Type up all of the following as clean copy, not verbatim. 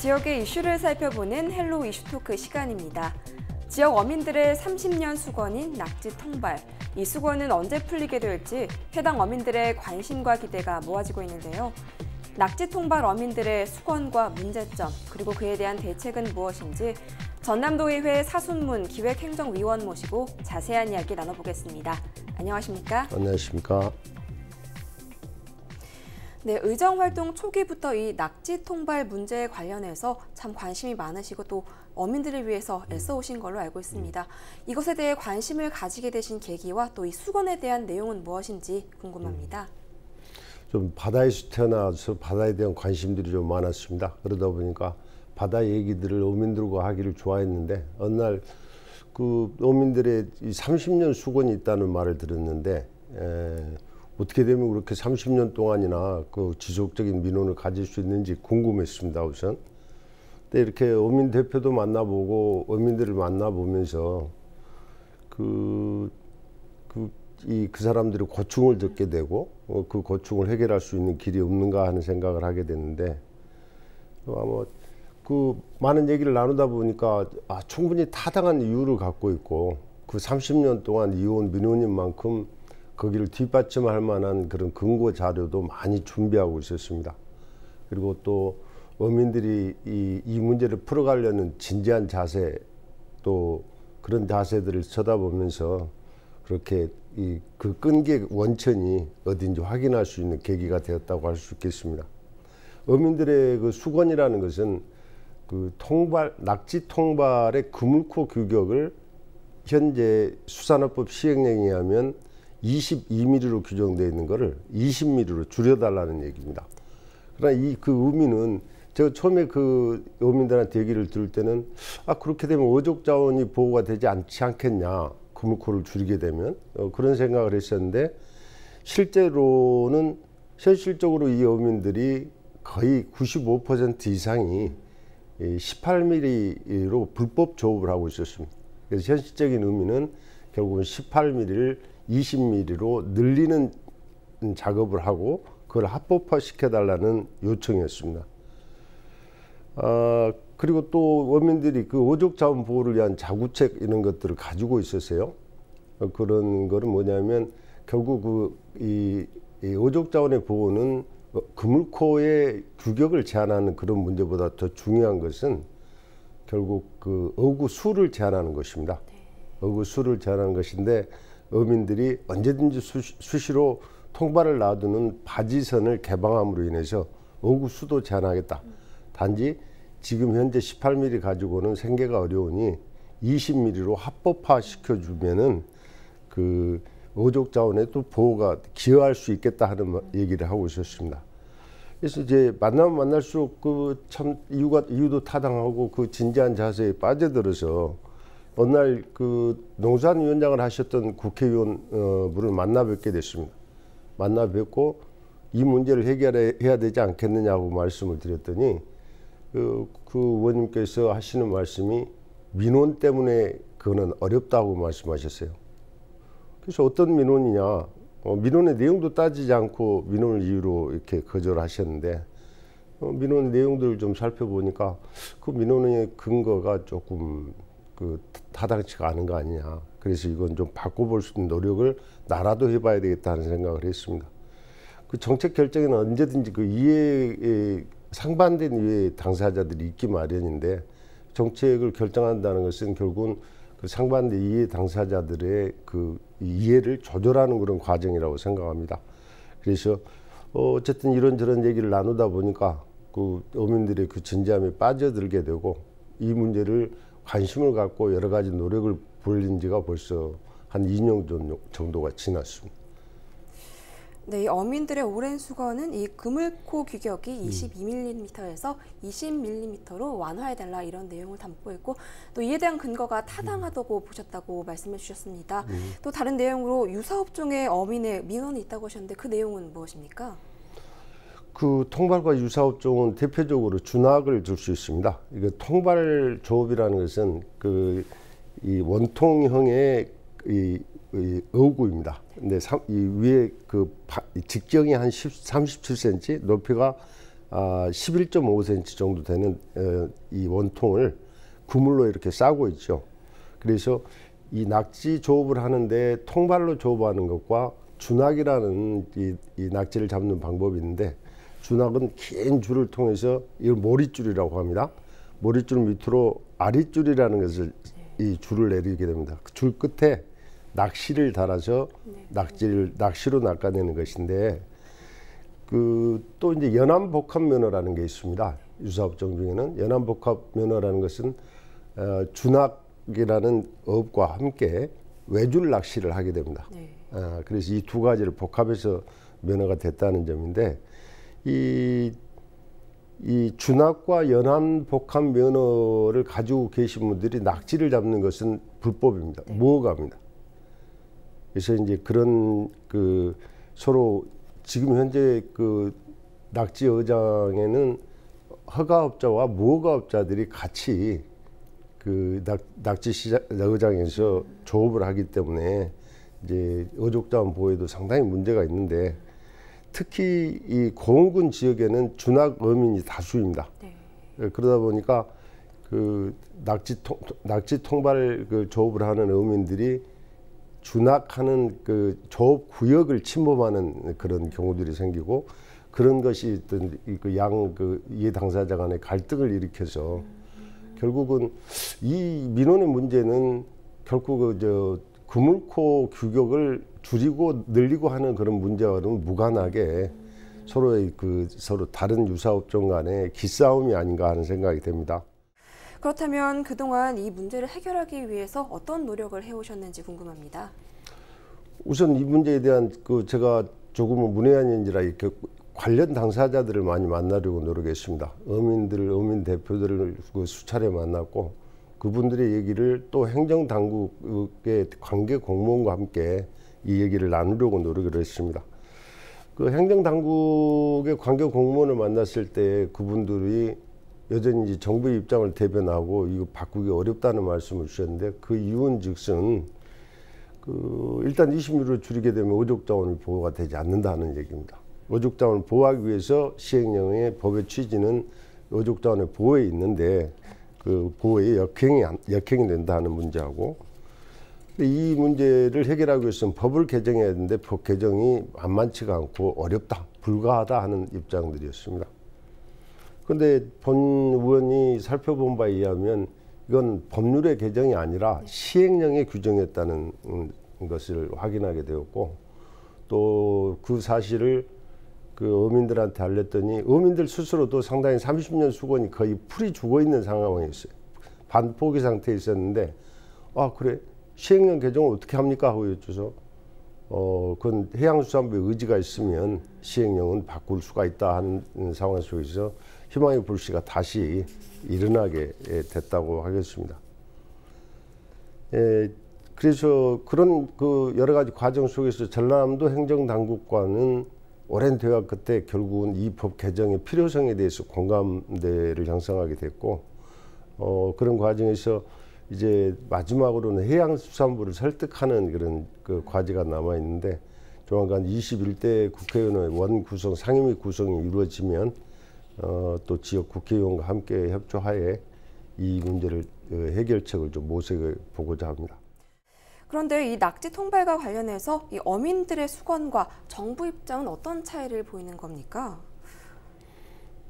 지역의 이슈를 살펴보는 헬로 이슈 토크 시간입니다. 지역 어민들의 30년 수건인 낙지 통발. 이 수건은 언제 풀리게 될지 해당 어민들의 관심과 기대가 모아지고 있는데요. 낙지 통발 어민들의 수건과 문제점, 그리고 그에 대한 대책은 무엇인지 전남도의회 사순문 기획행정위원 모시고 자세한 이야기 나눠보겠습니다. 안녕하십니까? 안녕하십니까? 네, 의정활동 초기부터 이 낙지 통발 문제에 관련해서 참 관심이 많으시고 또 어민들을 위해서 애써오신 걸로 알고 있습니다. 이것에 대해 관심을 가지게 되신 계기와 또 이 수건에 대한 내용은 무엇인지 궁금합니다. 좀 바다에서 태어나서 바다에 대한 관심들이 좀 많았습니다. 그러다 보니까 바다 얘기들을 어민들과 하기를 좋아했는데 어느 날 그 어민들의 30년 수건이 있다는 말을 들었는데 어떻게 되면 그렇게 30년 동안이나 그 지속적인 민원을 가질 수 있는지 궁금했습니다. 우선. 근데 이렇게 어민 대표도 만나보고 어민들을 만나보면서 그 사람들의 고충을 듣게 되고 그 고충을 해결할 수 있는 길이 없는가 하는 생각을 하게 됐는데 아마 그 많은 얘기를 나누다 보니까 충분히 타당한 이유를 갖고 있고 그 30년 동안 이어온 민원인 만큼 거기를 뒷받침할 만한 그런 근거 자료도 많이 준비하고 있었습니다. 그리고 또 어민들이 이 문제를 풀어가려는 진지한 자세 또 그런 자세들을 쳐다보면서 그렇게 그 끈기의 원천이 어딘지 확인할 수 있는 계기가 되었다고 할 수 있겠습니다. 어민들의 그 수건이라는 것은 그 낙지 통발의 그물코 규격을 현재 수산업법 시행령에 의하면 22mm로 규정되어 있는 것을 20mm로 줄여달라는 얘기입니다. 그러나 그 의미는 제가 처음에 그 어민들한테 얘기를 들을 때는 그렇게 되면 어족 자원이 보호가 되지 않지 않겠냐, 그물코를 줄이게 되면 그런 생각을 했었는데 실제로는 현실적으로 이 어민들이 거의 95% 이상이 18mm로 불법 조업을 하고 있었습니다. 그래서 현실적인 의미는 결국은 18mm를 20mm로 늘리는 작업을 하고 그걸 합법화 시켜달라는 요청이었습니다. 그리고 또 어민들이 그 어족자원 보호를 위한 자구책 이런 것들을 가지고 있었어요. 그런 거는 뭐냐면 결국 이 어족자원의 보호는 그물코의 규격을 제한하는 그런 문제보다 더 중요한 것은 결국 그 어구 수를 제한하는 것입니다. 어구 수를 제한하는 것인데 어민들이 언제든지 수시로 통발을 놔두는 바지선을 개방함으로 인해서 어구 수도 제한하겠다. 단지 지금 현재 18mm 가지고는 생계가 어려우니 20mm로 합법화 시켜주면은 그 어족 자원에 또 보호가 기여할 수 있겠다 하는 얘기를 하고 있었습니다. 그래서 이제 만나면 만날수록 그 참 이유도 타당하고 그 진지한 자세에 빠져들어서 어느 날 그 농산위원장을 하셨던 국회의원 분을 만나 뵙게 됐습니다. 만나 뵙고 이 문제를 해결해야 되지 않겠느냐고 말씀을 드렸더니 그 의원님께서 하시는 말씀이 민원 때문에 그거는 어렵다고 말씀하셨어요. 그래서 어떤 민원이냐, 민원의 내용도 따지지 않고 민원을 이유로 이렇게 거절하셨는데 민원 내용들을 좀 살펴보니까 그 민원의 근거가 조금 타당치가 않은 거 아니냐. 그래서 이건 좀 바꿔볼 수 있는 노력을 나라도 해봐야 되겠다는 생각을 했습니다. 그 정책 결정에는 언제든지 그 이해에 상반된 이해 당사자들이 있기 마련인데 정책을 결정한다는 것은 결국은 그 상반된 이해 당사자들의 그 이해를 조절하는 그런 과정이라고 생각합니다. 그래서 어쨌든 이런저런 얘기를 나누다 보니까 그 어민들의 그 진지함에 빠져들게 되고 이 문제를 관심을 갖고 여러 가지 노력을 벌린 지가 벌써 한 2년 정도가 지났습니다. 네, 이 어민들의 오랜 수건은 이 그물코 규격이 22mm에서 20mm로 완화해달라 이런 내용을 담고 있고 또 이에 대한 근거가 타당하다고 보셨다고 말씀해 주셨습니다. 또 다른 내용으로 유사업종의 어민의 민원이 있다고 하셨는데 그 내용은 무엇입니까? 그 통발과 유사업종은 대표적으로 준학을 들 수 있습니다. 이거 통발 조업이라는 것은 이 원통형의 이 어구입니다. 근데 이 위에 그 직경이 한 37cm, 높이가 11.5cm 정도 되는 이 원통을 그물로 이렇게 싸고 있죠. 그래서 이 낙지 조업을 하는데 통발로 조업하는 것과 준학이라는 이 낙지를 잡는 방법이 있는데, 준학은 긴 줄을 통해서 이걸 모릿줄이라고 합니다. 모릿줄 밑으로 아릿줄이라는 것을 이 줄을 내리게 됩니다. 그 줄 끝에 낚시를 달아서 낚시로 낚아내는 것인데, 또 이제 연암복합면허라는 게 있습니다. 유사업종 중에는 연암복합면허라는 것은 준학이라는 어업과 함께 외줄 낚시를 하게 됩니다. 그래서 이 두 가지를 복합해서 면허가 됐다는 점인데, 이 준학과 연암복합 면허를 가지고 계신 분들이 낙지를 잡는 것은 불법입니다. 무허가입니다. 그래서 이제 그런 서로 지금 현재 낙지 어장에는 허가업자와 무허가업자들이 같이 낙지 어장에서 조업을 하기 때문에 이제 어족자원 보호에도 상당히 문제가 있는데, 특히 이 고흥군 지역에는 준학 어민이 다수입니다. 그러다 보니까 낙지 통발 조업을 하는 어민들이 준학하는 조업 구역을 침범하는 그런 경우들이 생기고, 그런 것이 어떤 이해 당사자 간의 갈등을 일으켜서 결국은 이 민원의 문제는 결국 그물코 규격을 줄이고 늘리고 하는 그런 문제와는 무관하게 서로 다른 유사업종 간의 기싸움이 아닌가 하는 생각이 됩니다. 그렇다면 그동안 이 문제를 해결하기 위해서 어떤 노력을 해오셨는지 궁금합니다. 우선 이 문제에 대한 제가 조금은 문외한인지라 이렇게 관련 당사자들을 많이 만나려고 노력했습니다. 어민 대표들을 수차례 만났고, 그분들의 얘기를 또 행정당국의 관계 공무원과 함께 이 얘기를 나누려고 노력을 했습니다. 행정당국의 관계 공무원을 만났을 때 그분들이 여전히 이제 정부의 입장을 대변하고 이거 바꾸기 어렵다는 말씀을 주셨는데, 그 이유는 즉슨 일단 20mm로 줄이게 되면 어족자원이 보호가 되지 않는다는 얘기입니다. 어족자원을 보호하기 위해서 시행령의 법의 취지는 어족자원의 보호에 있는데, 그 보호에 역행이 된다는 문제하고, 이 문제를 해결하기 위해서는 법을 개정해야 되는데 법 개정이 만만치가 않고 어렵다, 불가하다 하는 입장들이었습니다. 그런데 본 의원이 살펴본 바에 의하면 이건 법률의 개정이 아니라 시행령의 규정이었다는 것을 확인하게 되었고, 또 그 사실을 어민들한테 알렸더니 어민들 스스로도 상당히 30년 수건이 거의 풀이 죽어 있는 상황이었어요. 반포기 상태에 있었는데, 그래 시행령 개정을 어떻게 합니까 하고 여쭤서 그건 해양수산부의 의지가 있으면 시행령은 바꿀 수가 있다 하는 상황 속에서 희망의 불씨가 다시 일어나게 됐다고 하겠습니다. 그래서 그런 여러 가지 과정 속에서 전라남도 행정당국과는 오랜 대화 끝에 결국은 이 법 개정의 필요성에 대해서 공감대를 형성하게 됐고, 그런 과정에서 이제 마지막으로는 해양수산부를 설득하는 그런 과제가 남아 있는데, 조만간 21대 국회의원의 원구성 상임위 구성이 이루어지면 또 지역 국회의원과 함께 협조하에 이 문제를 해결책을 좀 모색해 보고자 합니다. 그런데 이 낙지 통발과 관련해서 이 어민들의 수건과 정부 입장은 어떤 차이를 보이는 겁니까?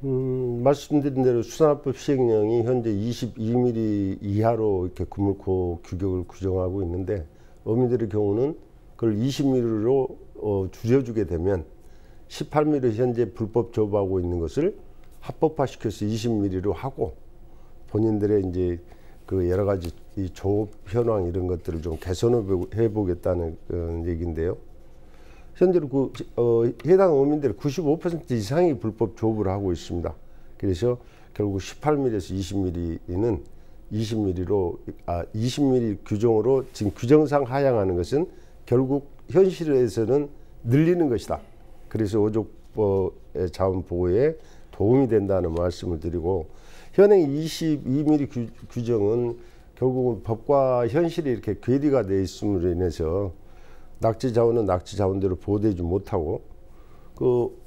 말씀드린 대로 수산업법 시행령이 현재 22mm 이하로 이렇게 그물코 규격을 규정하고 있는데, 어민들의 경우는 그걸 20mm로 줄여주게 되면 18mm 현재 불법 조업하고 있는 것을 합법화시켜서 20mm로 하고, 본인들의 이제 여러 가지 이 조업 현황 이런 것들을 좀 개선해 보겠다는 얘기인데요. 현재로 해당 어민들의 95% 이상이 불법 조업을 하고 있습니다. 그래서 결국 18mm에서 20mm는 20mm 규정으로 지금 규정상 하향하는 것은 결국 현실에서는 늘리는 것이다. 그래서 어족의 자원 보호에 도움이 된다는 말씀을 드리고, 현행 22mm 규정은 결국은 법과 현실이 이렇게 괴리가 돼 있음으로 인해서 낙지 자원은 낙지 자원대로 보호되지 못하고,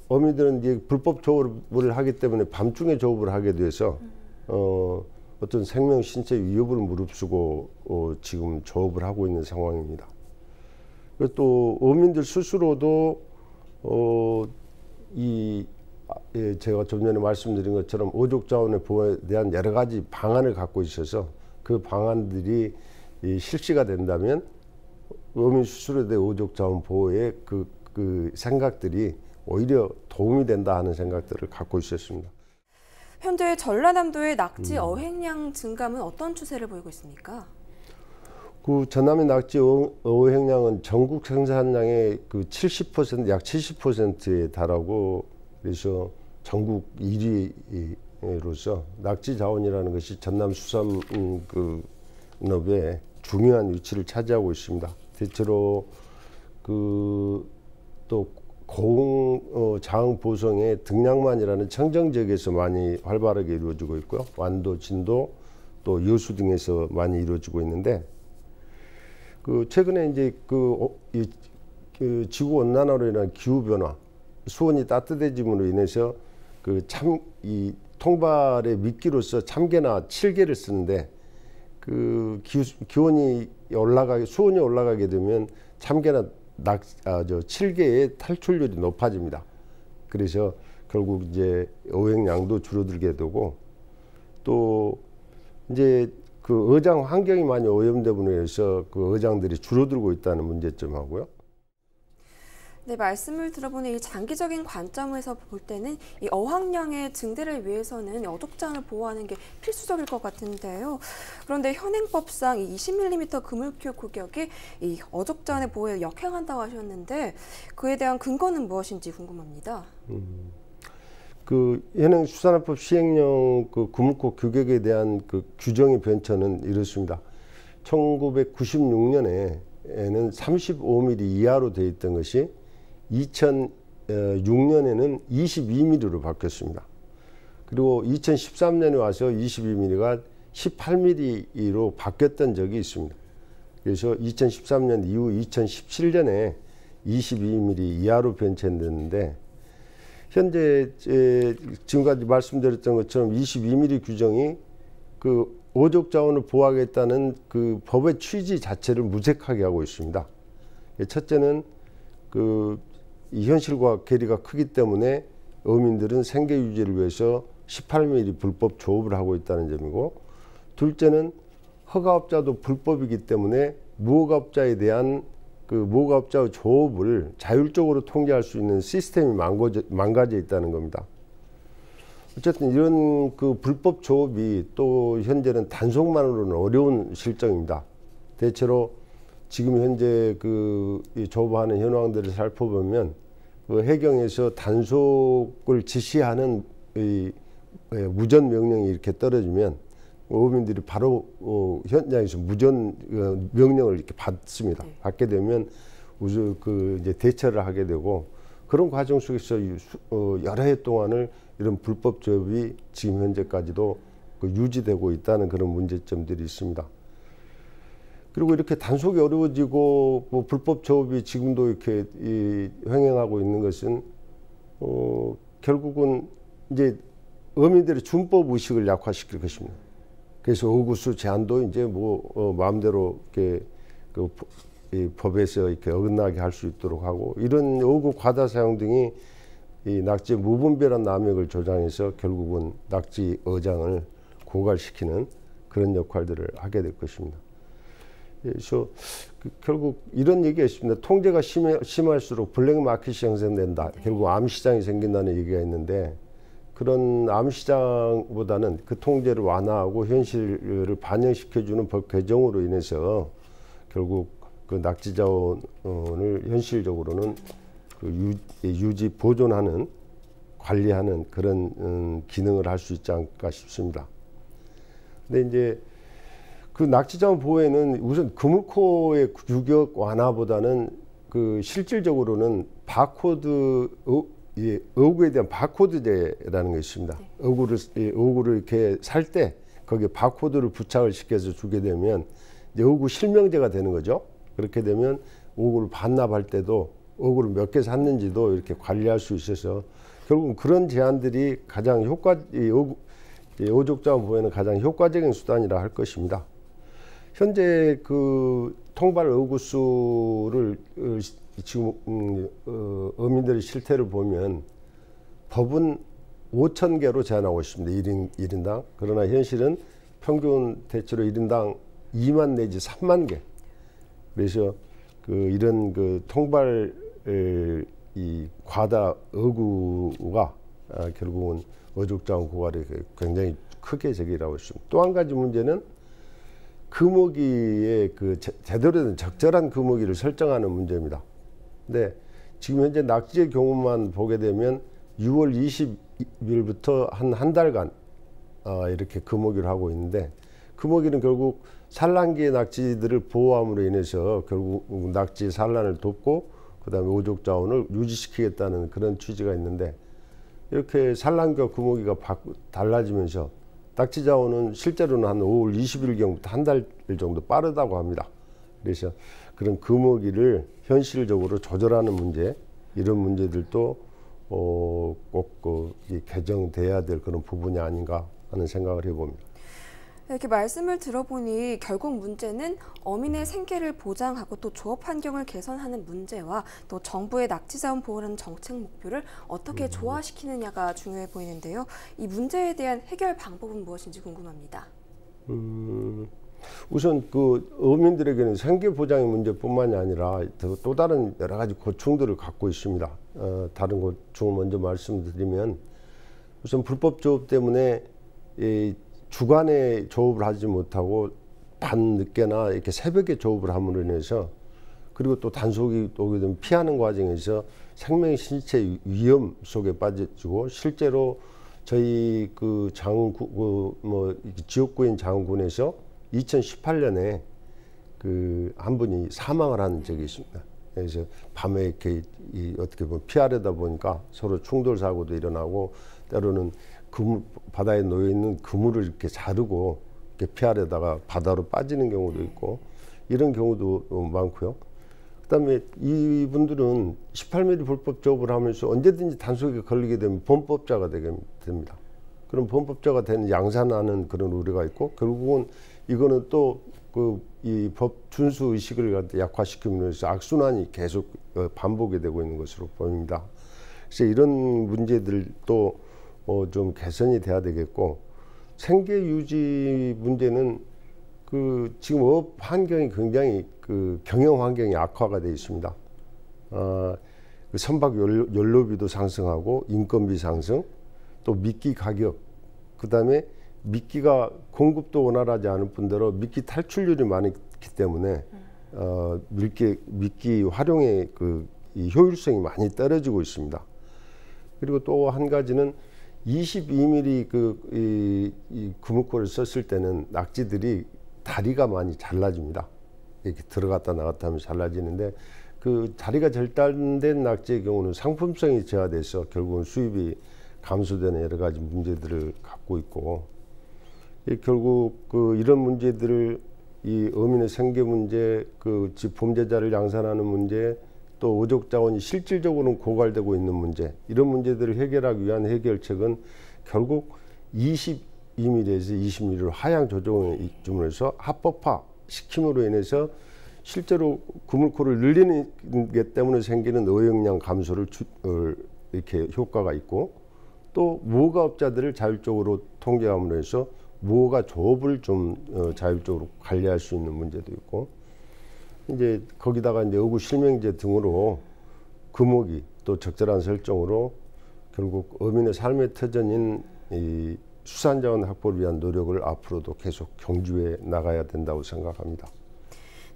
어민들은 이제 불법 조업을 하기 때문에 밤중에 조업을 하게 돼서 어떤 생명 신체 위협을 무릅쓰고 지금 조업을 하고 있는 상황입니다. 그리고 또 어민들 스스로도 제가 좀 전에 말씀드린 것처럼 어족자원의 보호에 대한 여러 가지 방안을 갖고 있어서 그 방안들이 실시가 된다면 어민 스스로에 대한 어족자원 보호에 그 생각들이 오히려 도움이 된다 하는 생각들을 갖고 있었습니다. 현재 전라남도의 낙지 어획량 증감은 어떤 추세를 보이고 있습니까? 그 전남의 낙지 어획량은 전국 생산량의 그 70%, 약 70%에 달하고 그래서 전국 1위로서 낙지 자원이라는 것이 전남 수산업에 중요한 위치를 차지하고 있습니다. 대체로 또 고흥 장흥 보성의 등량만이라는 청정 지역에서 많이 활발하게 이루어지고 있고요. 완도, 진도, 또 여수 등에서 많이 이루어지고 있는데 최근에 이제 지구 온난화로 인한 기후 변화, 수온이 따뜻해짐으로 인해서 이 통발의 미끼로서 참게나 칠게를 쓰는데 수온이 올라가게 되면 참게나 칠게의 탈출률이 높아집니다. 그래서 결국 이제 어획량도 줄어들게 되고 또 이제 그 어장 환경이 많이 오염됨으로 인해서 그 어장들이 줄어들고 있다는 문제점하고요. 네, 말씀을 들어보니 이 장기적인 관점에서 볼 때는 이 어항량의 증대를 위해서는 어족장을 보호하는 게 필수적일 것 같은데요. 그런데 현행법상 이 20mm 그물교 규격이 이 어족장의 보호에 역행한다고 하셨는데 그에 대한 근거는 무엇인지 궁금합니다. 그 현행 수산업법 시행령 그 그물코 규격에 대한 그 규정의 변천은 이렇습니다. 1996년에는 35mm 이하로 되어 있던 것이 2006년에는 22mm로 바뀌었습니다. 그리고 2013년에 와서 22mm가 18mm로 바뀌었던 적이 있습니다. 그래서 2013년 이후 2017년에 22mm 이하로 변천됐는데 현재 지금까지 말씀드렸던 것처럼 22mm 규정이 그 어족자원을 보호하겠다는 그 법의 취지 자체를 무색하게 하고 있습니다. 첫째는 이 현실과 괴리가 크기 때문에 어민들은 생계 유지를 위해서 18mm 불법 조업을 하고 있다는 점이고, 둘째는 허가업자도 불법이기 때문에 무허가업자에 대한 그 무허가업자의 조업을 자율적으로 통제할 수 있는 시스템이 망가져 있다는 겁니다. 어쨌든 이런 그 불법 조업이 또 현재는 단속만으로는 어려운 실정입니다. 대체로 지금 현재 조업하는 현황들을 살펴보면 해경에서 단속을 지시하는 무전 명령이 이렇게 떨어지면 어민들이 바로 현장에서 무전 명령을 이렇게 받습니다. 받게 되면 우선 이제 대처를 하게 되고, 그런 과정 속에서 여러 해 동안을 이런 불법 조업이 지금 현재까지도 유지되고 있다는 그런 문제점들이 있습니다. 그리고 이렇게 단속이 어려워지고 불법 조업이 지금도 이렇게 횡행하고 있는 것은 결국은 이제 어민들의 준법 의식을 약화시킬 것입니다. 그래서 어구수 제한도 이제 마음대로 이렇게 이 법에서 이렇게 어긋나게 할 수 있도록 하고, 이런 어구 과다 사용 등이 이 낙지 무분별한 남용을 조장해서 결국은 낙지 어장을 고갈시키는 그런 역할들을 하게 될 것입니다. 그래서 결국 이런 얘기가 있습니다. 통제가 심할수록 블랙마켓이 형성된다. 결국 암시장이 생긴다는 얘기가 있는데, 그런 암시장보다는 그 통제를 완화하고 현실을 반영시켜주는 법 개정으로 인해서 결국 그 낙지 자원을 현실적으로는 유지 보존하는, 관리하는 그런 기능을 할 수 있지 않을까 싶습니다. 근데 이제 그 낙지 자원 보호에는 우선 그물코의 규격 완화보다는 실질적으로는 바코드 어구에 대한 바코드제라는 것이 있습니다. 어구를 이렇게 살 때 거기에 바코드를 부착을 시켜서 주게 되면 이제 어구 실명제가 되는 거죠. 그렇게 되면 어구를 반납할 때도 어구를 몇 개 샀는지도 이렇게 관리할 수 있어서 결국 그런 제한들이 가장 오족자원 보호에는 가장 효과적인 수단이라 할 것입니다. 현재 그 통발 어구 수를 지금 어민들의 실태를 보면 법은 5,000개로 제한하고 있습니다. 1인당. 그러나 현실은 평균 대체로 1인당 2만 내지 3만 개. 그래서 이런 통발 이 과다 어구가 결국은 어족자원 고갈에 굉장히 크게 제기라고 있습니다. 또 한 가지 문제는 금어기의 제대로 된 적절한 금어기를 설정하는 문제입니다. 근데 지금 현재 낙지의 경우만 보게 되면 6월 20일부터 한 달간 이렇게 금어기를 하고 있는데, 금어기는 결국 산란기의 낙지들을 보호함으로 인해서 결국 낙지 산란을 돕고 그다음에 오족자원을 유지시키겠다는 그런 취지가 있는데, 이렇게 산란기와 금어기가 달라지면서 낙지자원은 실제로는 한 5월 20일경부터 한 달 정도 빠르다고 합니다. 그래서 그런 금어기를 현실적으로 조절하는 문제, 이런 문제들도 꼭 개정돼야 될 그런 부분이 아닌가 하는 생각을 해봅니다. 이렇게 말씀을 들어보니 결국 문제는 어민의 생계를 보장하고 또 조업 환경을 개선하는 문제와 또 정부의 낙지자원 보호라는 정책 목표를 어떻게 조화시키느냐가 중요해 보이는데요. 이 문제에 대한 해결 방법은 무엇인지 궁금합니다. 우선 어민들에게는 생계 보장의 문제뿐만이 아니라 또 다른 여러 가지 고충들을 갖고 있습니다. 다른 고충을 먼저 말씀드리면, 우선 불법 조업 때문에 주간에 조업을 하지 못하고 밤 늦게나 이렇게 새벽에 조업을 함으로 인해서, 그리고 또 단속이 오게 되면 피하는 과정에서 생명 신체 위험 속에 빠지고, 실제로 저희 지역구인 장군에서 2018년에 한 분이 사망을 한 적이 있습니다. 그래서 밤에 이렇게 어떻게 보면 피하려다 보니까 서로 충돌 사고도 일어나고, 때로는 바다에 놓여 있는 그물을 이렇게 자르고 이렇게 피하려다가 바다로 빠지는 경우도 있고, 이런 경우도 많고요. 그다음에 이분들은 18mm 불법 조업을 하면서 언제든지 단속에 걸리게 되면 범법자가 되게 됩니다. 그럼 범법자가 되는 양산하는 그런 우려가 있고, 결국은 이거는 또 이 법 준수 의식을 약화시키면서 악순환이 계속 반복이 되고 있는 것으로 보입니다. 그래서 이런 문제들도 좀 개선이 돼야 되겠고, 생계 유지 문제는 지금 업 환경이 굉장히 경영 환경이 악화가 되어 있습니다. 선박 연료비도 상승하고 인건비 상승, 또 미끼 가격, 그다음에 미끼가 공급도 원활하지 않을 뿐더러 미끼 탈출률이 많기 때문에 미끼 활용의 이 효율성이 많이 떨어지고 있습니다. 그리고 또 한 가지는 22mm 이 그물고를 썼을 때는 낙지들이 다리가 많이 잘라집니다. 이렇게 들어갔다 나갔다 하면 잘라지는데, 다리가 절단된 낙지의 경우는 상품성이 저하돼서 결국은 수입이 감소되는 여러 가지 문제들을 갖고 있고, 결국 이런 문제들을 이 어민의 생계 문제, 범죄자를 양산하는 문제, 또 오족자원이 실질적으로는 고갈되고 있는 문제, 이런 문제들을 해결하기 위한 해결책은 결국 22mm에서 20mm로 하향 조정을 주면서 합법화 시킴으로 인해서 실제로 그물코를 늘리는 게 때문에 생기는 어용량 감소를 이렇게 효과가 있고, 또 무허가업자들을 자율적으로 통제함으로 해서 무허가 조업을 좀 자율적으로 관리할 수 있는 문제도 있고, 이제 거기다가 이제 어구 실명제 등으로 금어기 또 적절한 설정으로 결국 어민의 삶의 터전인 이 수산자원 확보를 위한 노력을 앞으로도 계속 경주해 나가야 된다고 생각합니다.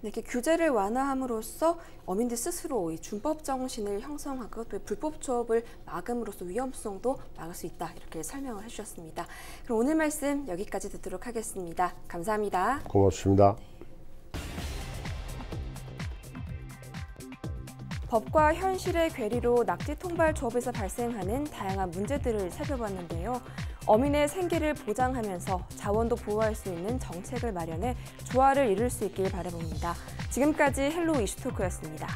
이렇게 규제를 완화함으로써 어민들 스스로 이 준법 정신을 형성하고 또 불법 조업을 막음으로써 위험성도 막을 수 있다, 이렇게 설명을 해주셨습니다. 그럼 오늘 말씀 여기까지 듣도록 하겠습니다. 감사합니다. 고맙습니다. 법과 현실의 괴리로 낙지 통발 조업에서 발생하는 다양한 문제들을 살펴봤는데요. 어민의 생계를 보장하면서 자원도 보호할 수 있는 정책을 마련해 조화를 이룰 수 있길 바라봅니다. 지금까지 헬로 이슈토크였습니다.